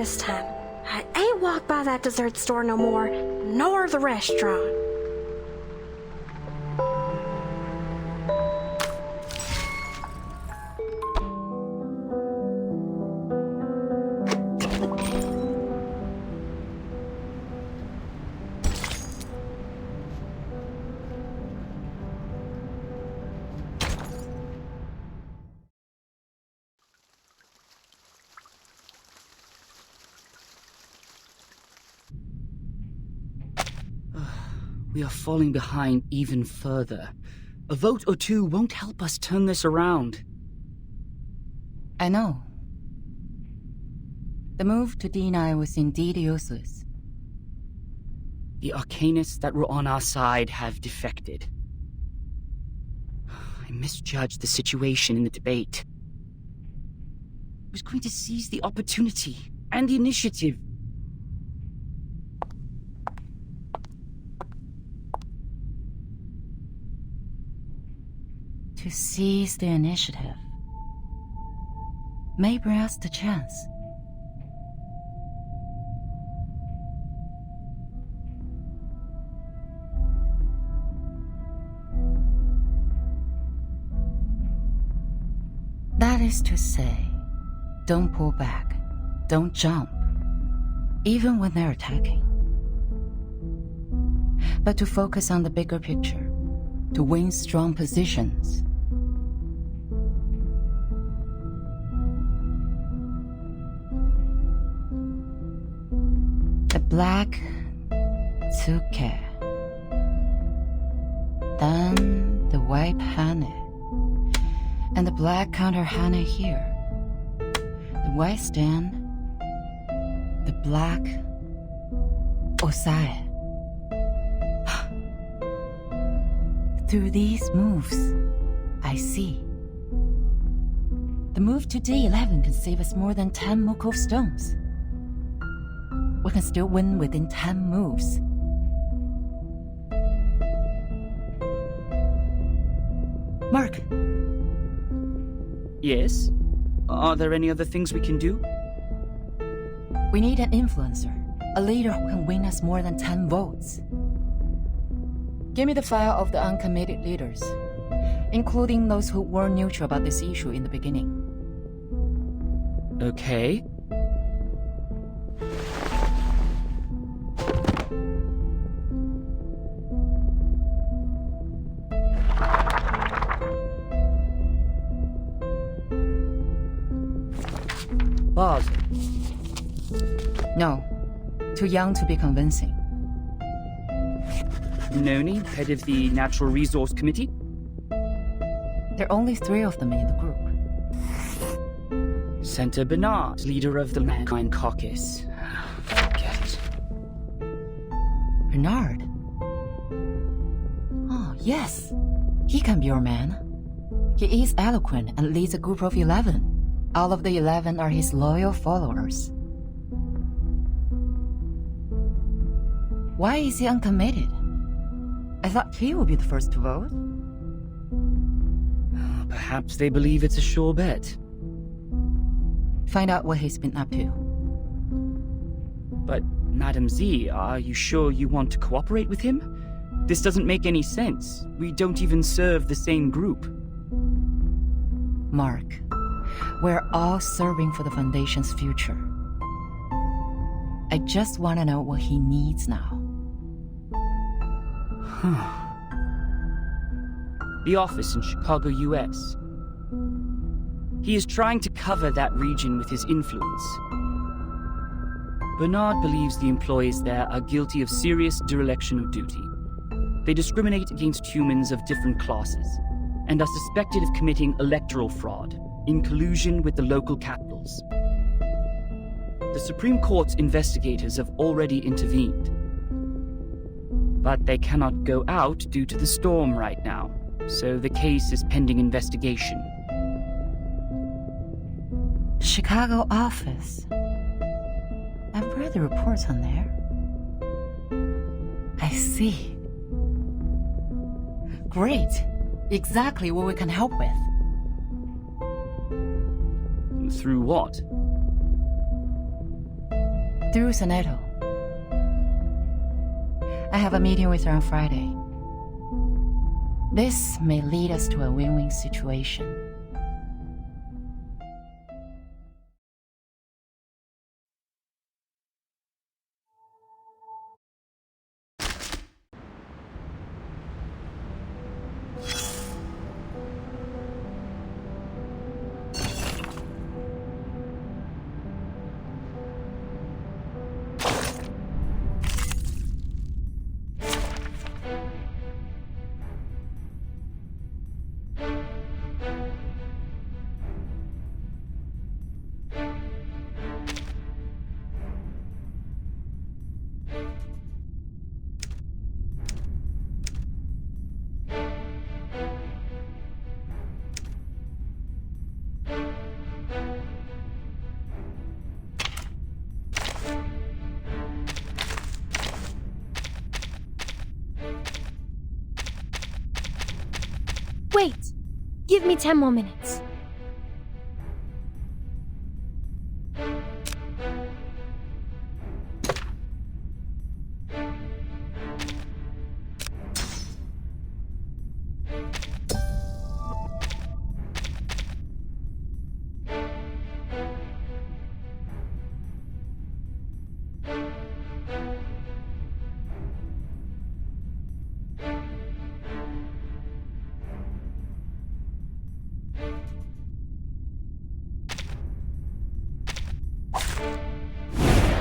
this time. I ain't walked by that dessert store no more, nor the restaurant. We are falling behind even further. A vote or two won't help us turn this around. I know. The move to D9 was indeed useless. The arcanists that were on our side have defected. I misjudged the situation in the debate. I was going to seize the opportunity and the initiative. To seize the initiative may bring us the chance. That is to say, don't pull back, don't jump, even when they're attacking. But to focus on the bigger picture, to win strong positions. The black took care. Then the white hane. And the black counter hane here. The white stand. The black osae. Through these moves, I see. The move to D11 can save us more than 10 Mukov stones. We can still win within 10 moves. Mark. Yes? Are there any other things we can do? We need an influencer, a leader who can win us more than 10 votes. Give me the file of the uncommitted leaders, including those who were neutral about this issue in the beginning. Okay. Boss. No, too young to be convincing. Noni, head of the Natural Resource Committee? There are only 3 of them in the group. Senator Bernard, leader of the Mankind Caucus. Forget it. Bernard? Oh, yes. He can be your man. He is eloquent and leads a group of 11. All of the 11 are his loyal followers. Why is he uncommitted? I thought he would be the first to vote. Perhaps they believe it's a sure bet. Find out what he's been up to. But, Madam Z, are you sure you want to cooperate with him? This doesn't make any sense. We don't even serve the same group. Mark, we're all serving for the Foundation's future. I just want to know what he needs now. The office in Chicago, US. He is trying to cover that region with his influence. Bernard believes the employees there are guilty of serious dereliction of duty. They discriminate against humans of different classes, and are suspected of committing electoral fraud in collusion with the local capitals. The Supreme Court's investigators have already intervened. But they cannot go out due to the storm right now, so the case is pending investigation. Chicago office. I've read the reports on there. I see. Great. Exactly what we can help with. Through what? through Soneto. I have a meeting with her on Friday. This may lead us to a win-win situation. Wait! Give me 10 more minutes.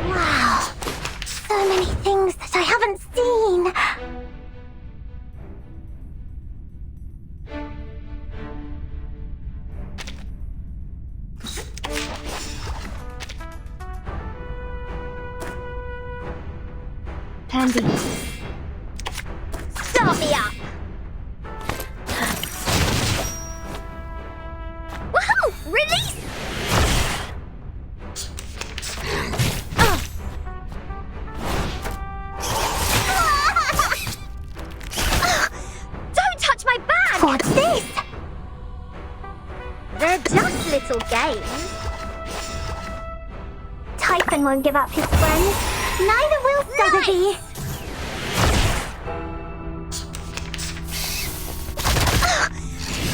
Wow. So many things that I haven't seen. Pandy. Start me up. Woohoo! Release! Don't touch my bag! What's this? They're just little games. Typhon won't give up his friends. Neither will Sotheby.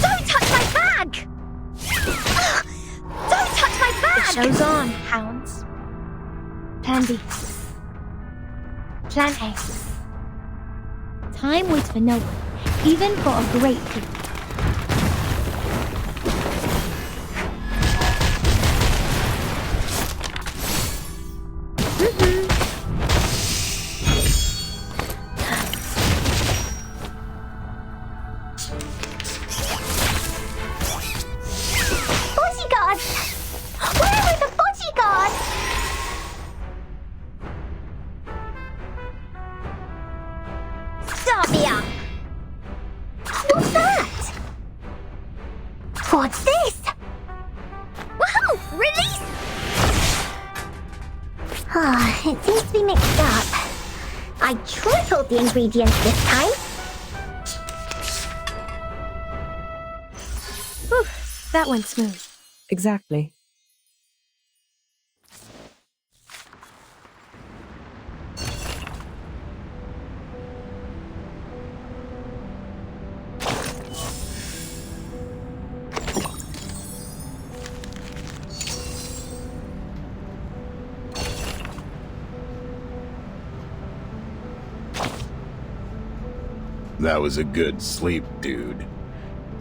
Don't touch my bag! Don't touch my bag! The show's on, hounds. Pandy. Plan A. Time waits for no one, even for a great people. Bodyguards! Where are the bodyguards? Start me up! What's that? What's this? Woohoo! Release! It seems to be mixed up. I tripled the ingredients this time. Whew, that went smooth. Exactly. That was a good sleep, dude.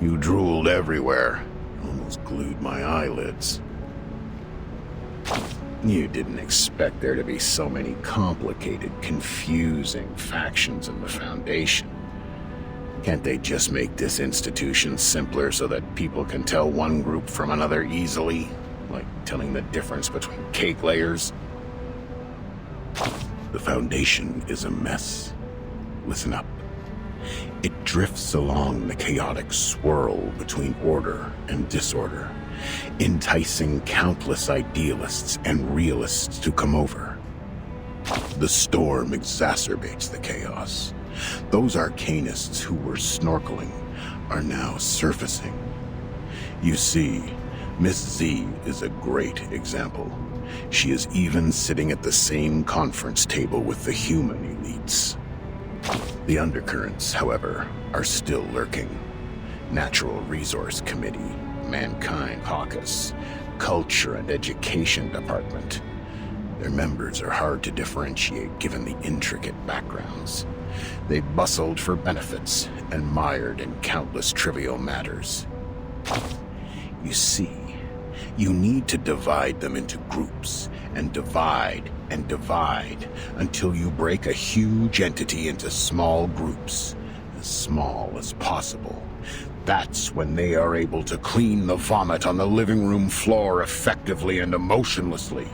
You drooled everywhere. Almost glued my eyelids. You didn't expect there to be so many complicated, confusing factions in the Foundation. Can't they just make this institution simpler so that people can tell one group from another easily? Like telling the difference between cake layers? The Foundation is a mess. Listen up. It drifts along the chaotic swirl between order and disorder, enticing countless idealists and realists to come over. The storm exacerbates the chaos. Those arcanists who were snorkeling are now surfacing. You see, Miss Z is a great example. She is even sitting at the same conference table with the human elites. The undercurrents, however, are still lurking. Natural Resource Committee, Mankind Caucus, Culture and Education Department. Their members are hard to differentiate given the intricate backgrounds. They bustled for benefits and mired in countless trivial matters. You see, you need to divide them into groups, and divide until you break a huge entity into small groups, as small as possible. That's when they are able to clean the vomit on the living room floor effectively and emotionlessly.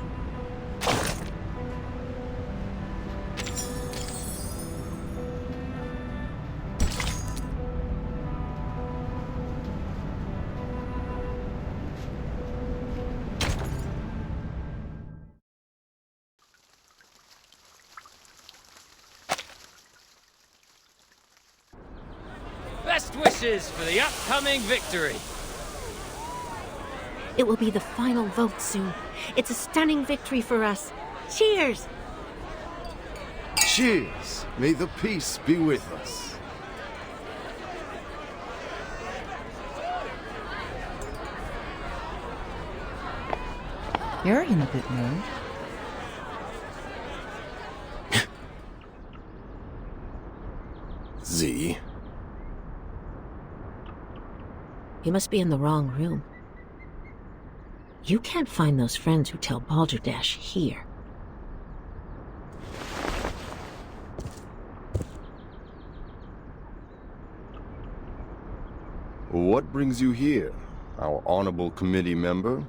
Best wishes for the upcoming victory. It will be the final vote soon. It's a stunning victory for us. Cheers! Cheers! May the peace be with us. You're in a good mood. Z. You must be in the wrong room. You can't find those friends who tell Balderdash here. What brings you here, our honorable committee member?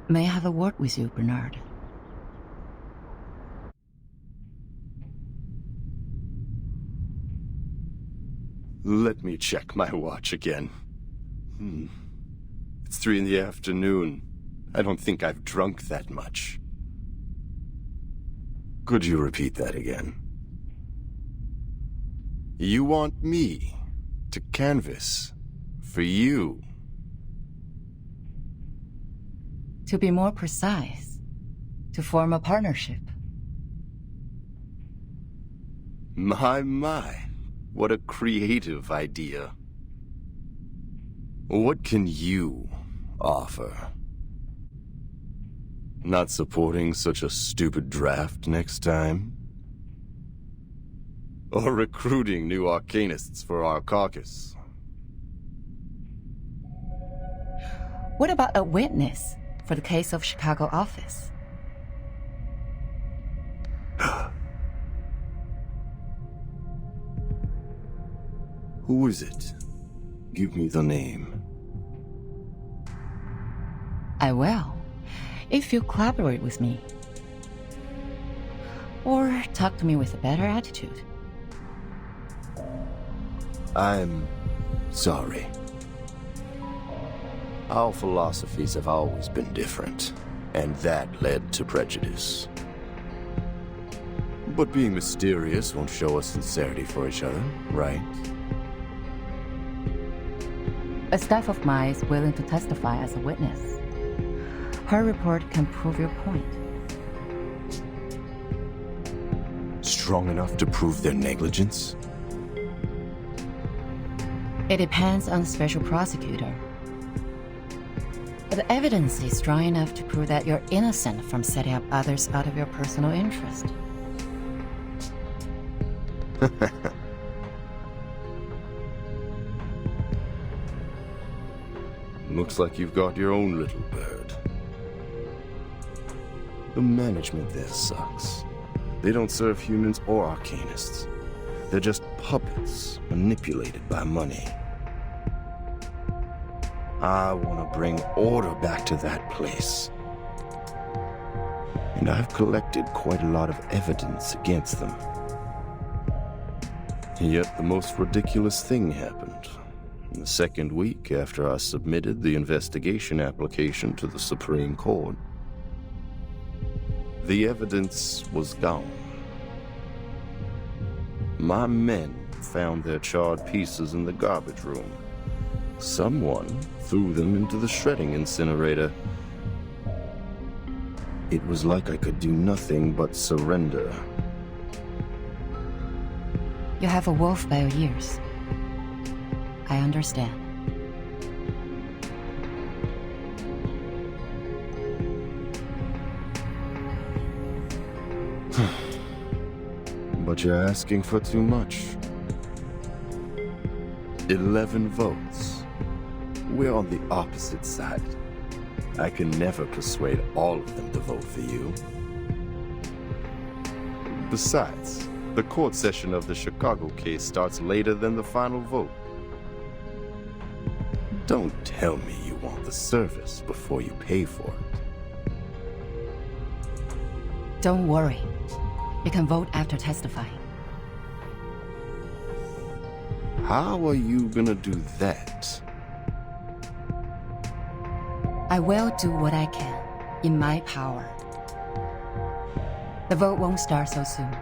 May I have a word with you, Bernard? Let me check my watch again. It's 3 in the afternoon. I don't think I've drunk that much. Could you repeat that again? You want me to canvass for you? To be more precise, to form a partnership. My. What a creative idea. What can you offer? Not supporting such a stupid draft next time? Or recruiting new arcanists for our caucus? What about a witness for the case of Chicago office? Who is it? Give me the name. I will, if you collaborate with me. Or talk to me with a better attitude. I'm sorry. Our philosophies have always been different, and that led to prejudice. But being mysterious won't show us sincerity for each other, right? A staff of mine is willing to testify as a witness. Her report can prove your point. Strong enough to prove their negligence? It depends on the special prosecutor. But the evidence is strong enough to prove that you're innocent from setting up others out of your personal interest. Looks like you've got your own little bird. The management there sucks. They don't serve humans or arcanists. They're just puppets manipulated by money. I want to bring order back to that place. And I've collected quite a lot of evidence against them. Yet the most ridiculous thing happened. In the second week after I submitted the investigation application to the Supreme Court, the evidence was gone. My men found their charred pieces in the garbage room. Someone threw them into the shredding incinerator, It was like I could do nothing but surrender. You have a wolf by your ears. I understand. But you're asking for too much. 11 votes. We're on the opposite side. I can never persuade all of them to vote for you. Besides, the court session of the Chicago case starts later than the final vote. Don't tell me you want the service before you pay for it. Don't worry. You can vote after testifying. How are you gonna do that? I will do what I can, in my power. The vote won't start so soon.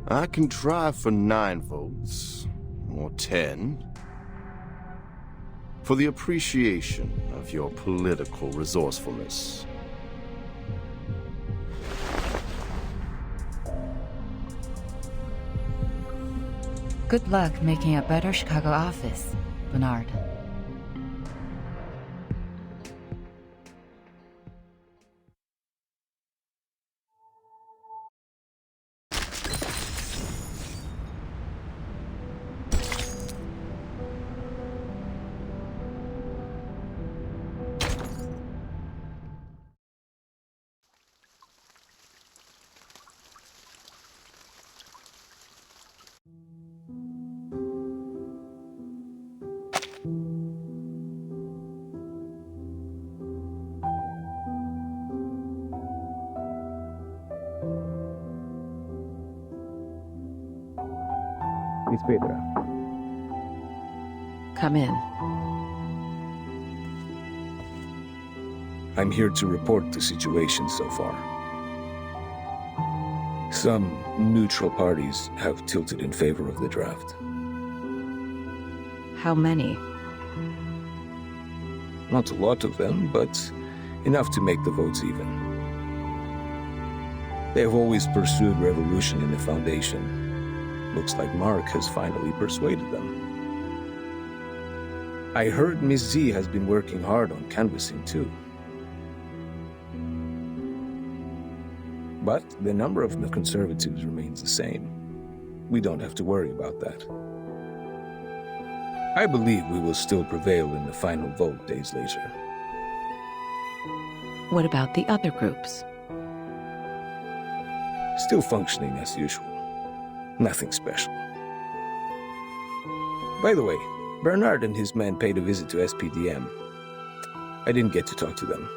I can try for 9 votes, or 10, for the appreciation of your political resourcefulness. Good luck making a better Chicago office, Bernard. Miss Petra. Come in. I'm here to report the situation so far. Some neutral parties have tilted in favor of the draft. How many? Not a lot of them, but enough to make the votes even. They have always pursued revolution in the Foundation. Looks like Mark has finally persuaded them. I heard Miss Z has been working hard on canvassing too. But the number of the conservatives remains the same. We don't have to worry about that. I believe we will still prevail in the final vote days later. What about the other groups? Still functioning as usual. Nothing special. By the way, Bernard and his men paid a visit to SPDM. I didn't get to talk to them.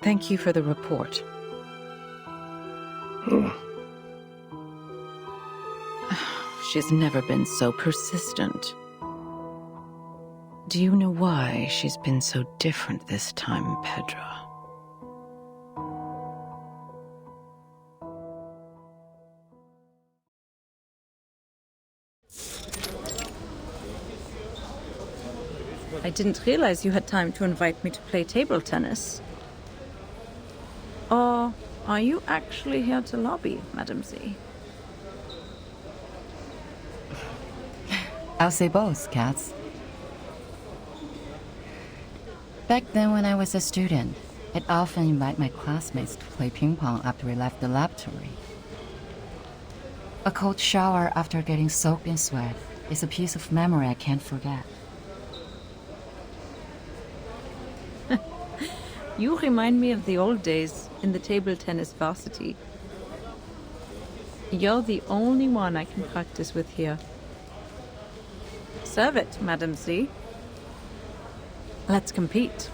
Thank you for the report. She's never been so persistent. Do you know why she's been so different this time, Pedro? I didn't realize you had time to invite me to play table tennis. Or are you actually here to lobby, Madam Z? I'll say both, Katz. Back then when I was a student, I'd often invite my classmates to play ping pong after we left the laboratory. A cold shower after getting soaked in sweat is a piece of memory I can't forget. You remind me of the old days in the table tennis varsity. You're the only one I can practice with here. Serve it, Madam Z. Let's compete.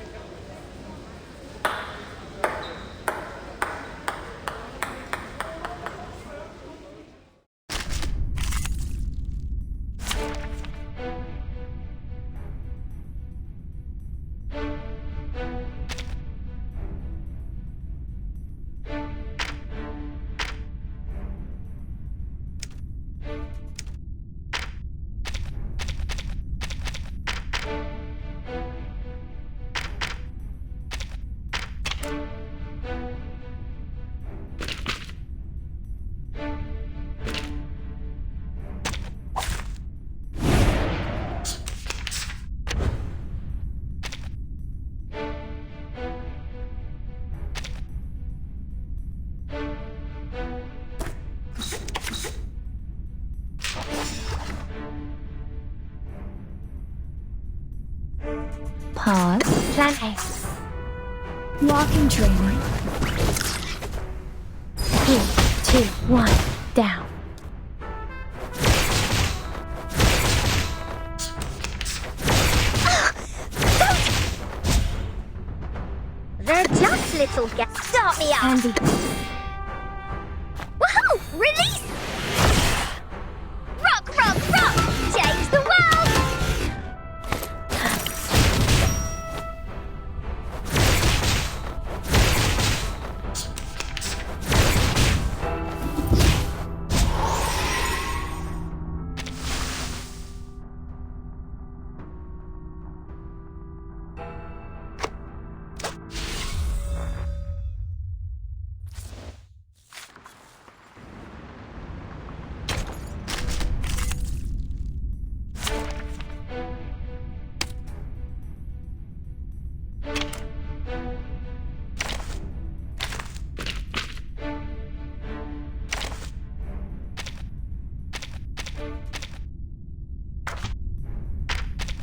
Pause. Plan A. Walking training. 3, 2, 1, down. They're just little guests. Start me up. Andy. Woohoo! Release! Rock, rock, rock! Change the world!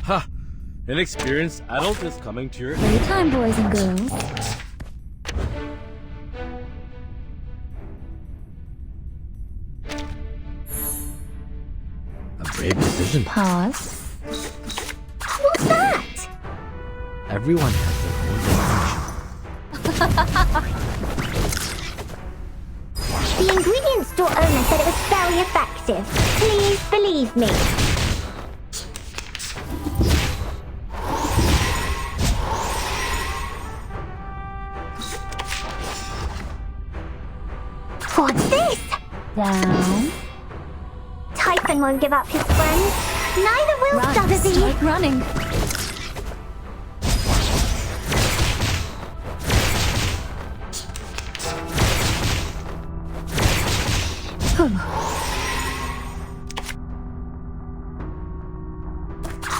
Ha! An experienced adult is coming to your aid. Playtime, boys and girls. A brave decision. Pause. What's that? Everyone has their own definition. The ingredient store owner said it was very effective. Please believe me. What's this? Down. Typhon won't give up his friends. Neither will Sotheby. Start running.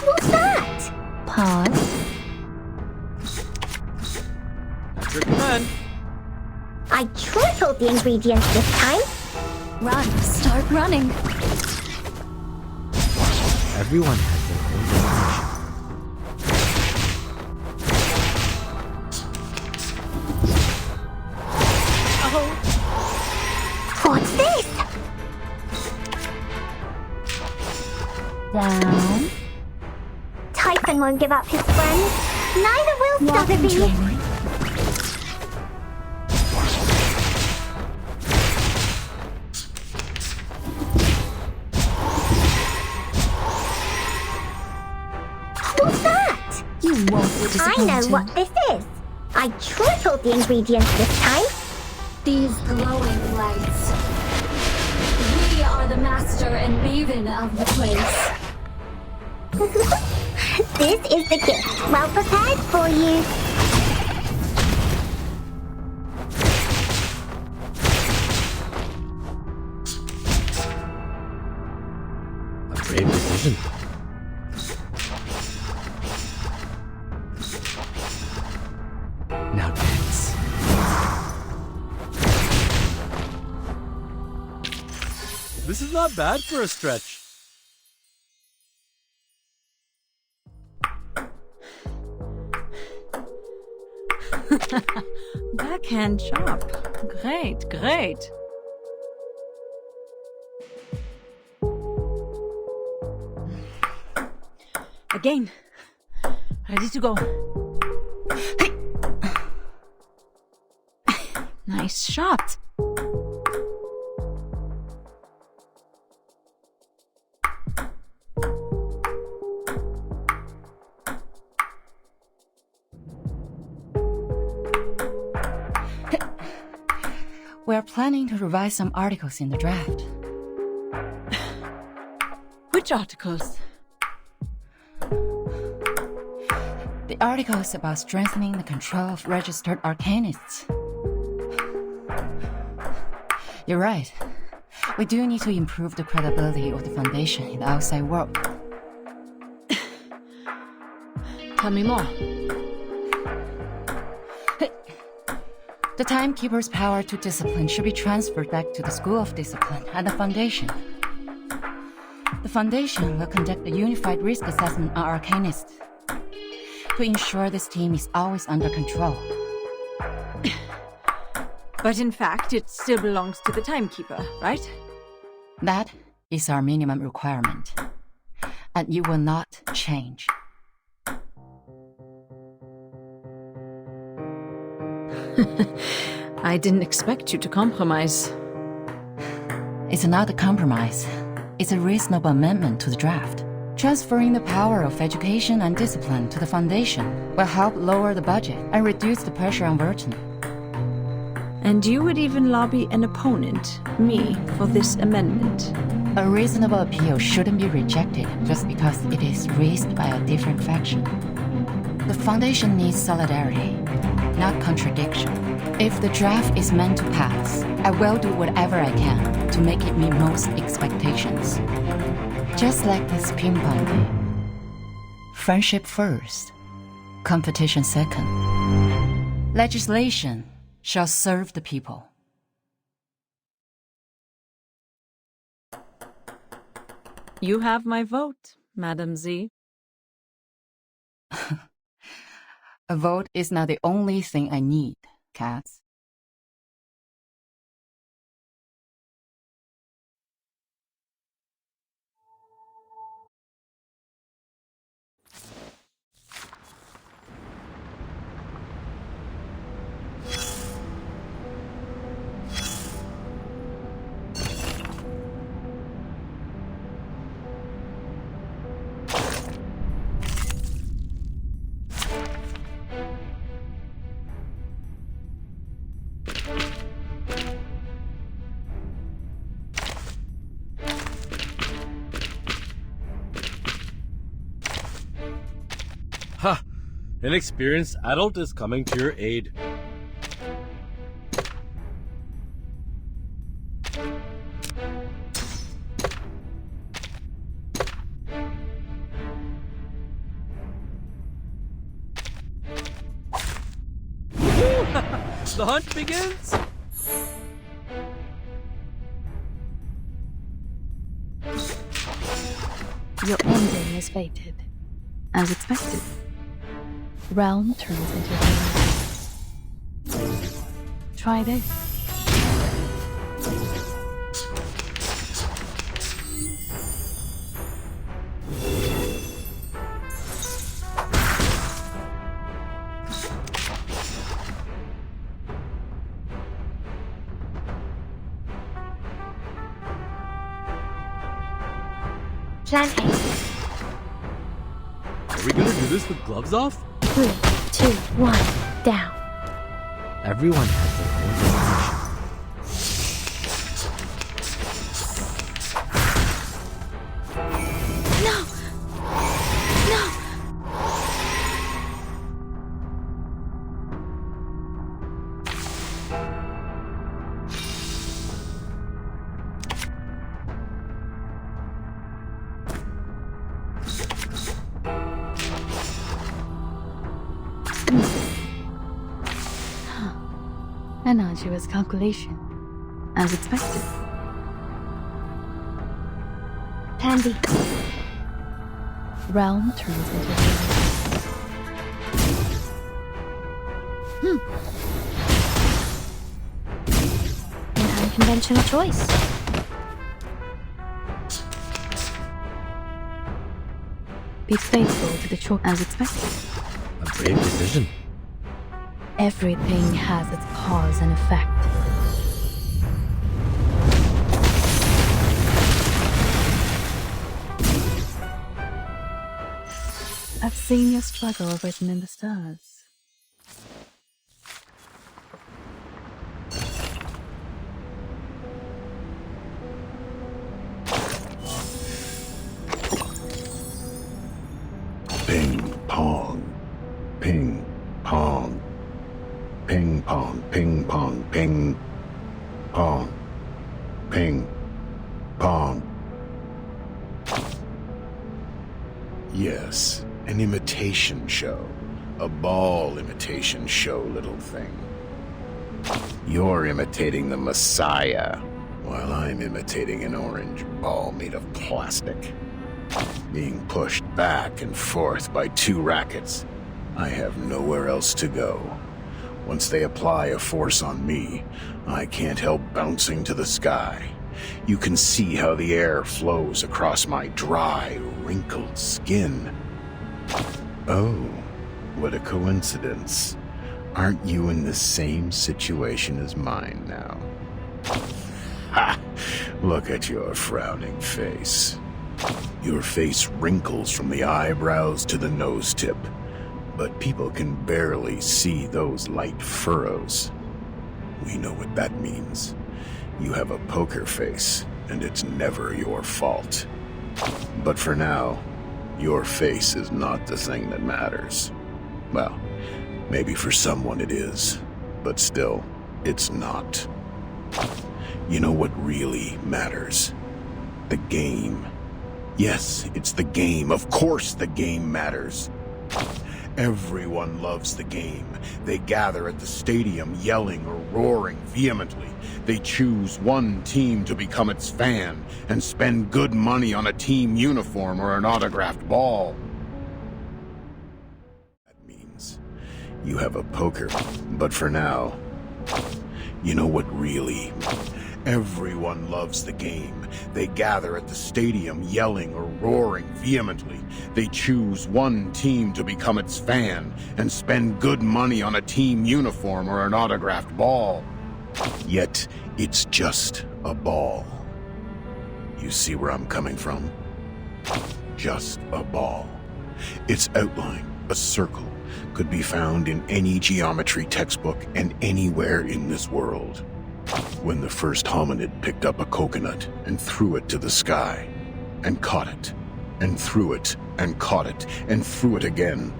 What's that? Pause. At your command. I tripled the ingredients this time. Run. Start running. Everyone has their own definition. What's this? Down. Typhon won't give up his friends. Neither will Sotheby. What's that? You won't be I disappointed. know what this is. I tripled the ingredients this time. These glowing lights. We are the master and maven of the place. This is the gift. Well prepared for you. A brave decision. Now dance. This is not bad for a stretch. Backhand chop. Great, great. Again. Ready to go. Hey. Nice shot. We're planning to revise some articles in the draft. Which articles? The articles about strengthening the control of registered arcanists. You're right. We do need to improve the credibility of the Foundation in the outside world. Tell me more. The Timekeeper's power to discipline should be transferred back to the School of Discipline and the Foundation. The Foundation will conduct a unified risk assessment on arcanists. to ensure this team is always under control. But in fact, it still belongs to the timekeeper, right? That is our minimum requirement. And you will not change. I didn't expect you to compromise. It's not a compromise. It's a reasonable amendment to the draft. Transferring the power of education and discipline to the Foundation will help lower the budget and reduce the pressure on Verton. And you would even lobby an opponent, me, for this amendment. A reasonable appeal shouldn't be rejected just because it is raised by a different faction. The Foundation needs solidarity, not contradiction. If the draft is meant to pass, I will do whatever I can to make it meet most expectations. Just like this ping pong game. Friendship first, competition second. Legislation shall serve the people. You have my vote, Madam Z. A vote is not the only thing I need, Katz. Ha! An experienced adult is coming to your aid. The hunt begins? Your ending is fated, as expected. Realm turns into realm. Try this. Plan A. Are we gonna do this with gloves off? 3, 2, 1, down. Everyone has their own definition. No! No! An arduous calculation, as expected. Plan B. Realm turns into realm. An unconventional choice. Be faithful to the choice, as expected. A brave decision. Everything has its cause and effect. I've seen your struggle written in the stars. Ping pong. Ping pong. Ping pong, ping pong, ping pong, ping pong. Yes, an imitation show. A ball imitation show, little thing. You're imitating the Messiah, while I'm imitating an orange ball made of plastic. Being pushed back and forth by 2 rackets. I have nowhere else to go. Once they apply a force on me, I can't help bouncing to the sky. You can see how the air flows across my dry, wrinkled skin. Oh, what a coincidence. Aren't you in the same situation as mine now? Ha! Look at your frowning face. Your face wrinkles from the eyebrows to the nose tip, but people can barely see those light furrows. We know what that means. You have a poker face, and it's never your fault. But for now, your face is not the thing that matters. Well, maybe for someone it is, but still, it's not. You know what really matters? The game. Yes, it's the game. Of course the game matters. Everyone loves the game. They gather at the stadium yelling or roaring vehemently. They choose one team to become its fan and spend good money on a team uniform or an autographed ball. That means you have a poker, but for now, you know what really... Everyone loves the game. They gather at the stadium yelling or roaring vehemently. They choose one team to become its fan and spend good money on a team uniform or an autographed ball. Yet, it's just a ball. You see where I'm coming from? Just a ball. Its outline, a circle, could be found in any geometry textbook and anywhere in this world. When the first hominid picked up a coconut and threw it to the sky, and caught it, and threw it, and caught it, and threw it again,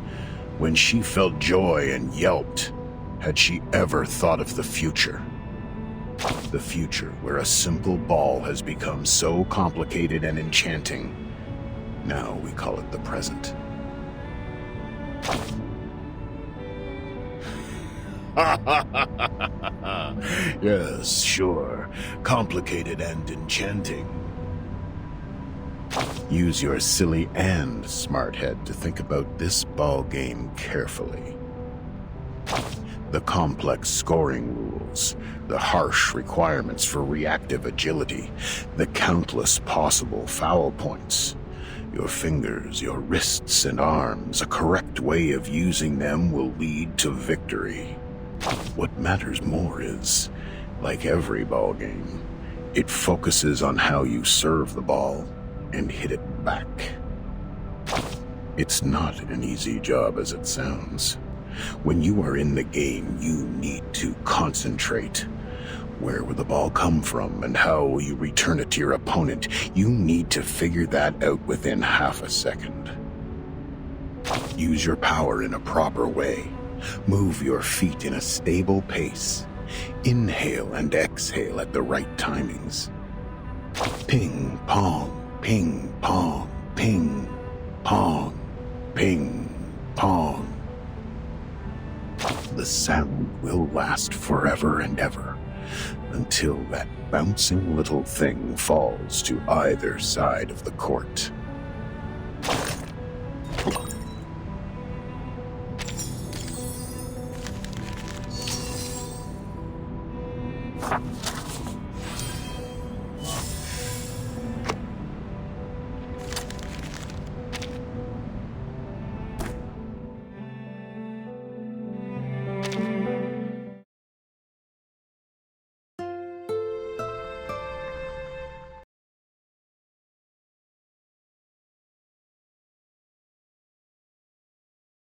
when she felt joy and yelped, had she ever thought of the future? The future where a simple ball has become so complicated and enchanting. Now we call it the present. Yes, sure. Complicated and enchanting. Use your silly and smart head to think about this ball game carefully. The complex scoring rules, the harsh requirements for reactive agility, the countless possible foul points. Your fingers, your wrists and arms, a correct way of using them will lead to victory. What matters more is, like every ball game, it focuses on how you serve the ball and hit it back. It's not an easy job as it sounds. When you are in the game, you need to concentrate. Where will the ball come from and how will you return it to your opponent? You need to figure that out within half a second. Use your power in a proper way. Move your feet in a stable pace. Inhale and exhale at the right timings. Ping, pong, ping, pong, ping, pong, ping, pong. The sound will last forever and ever, until that bouncing little thing falls to either side of the court.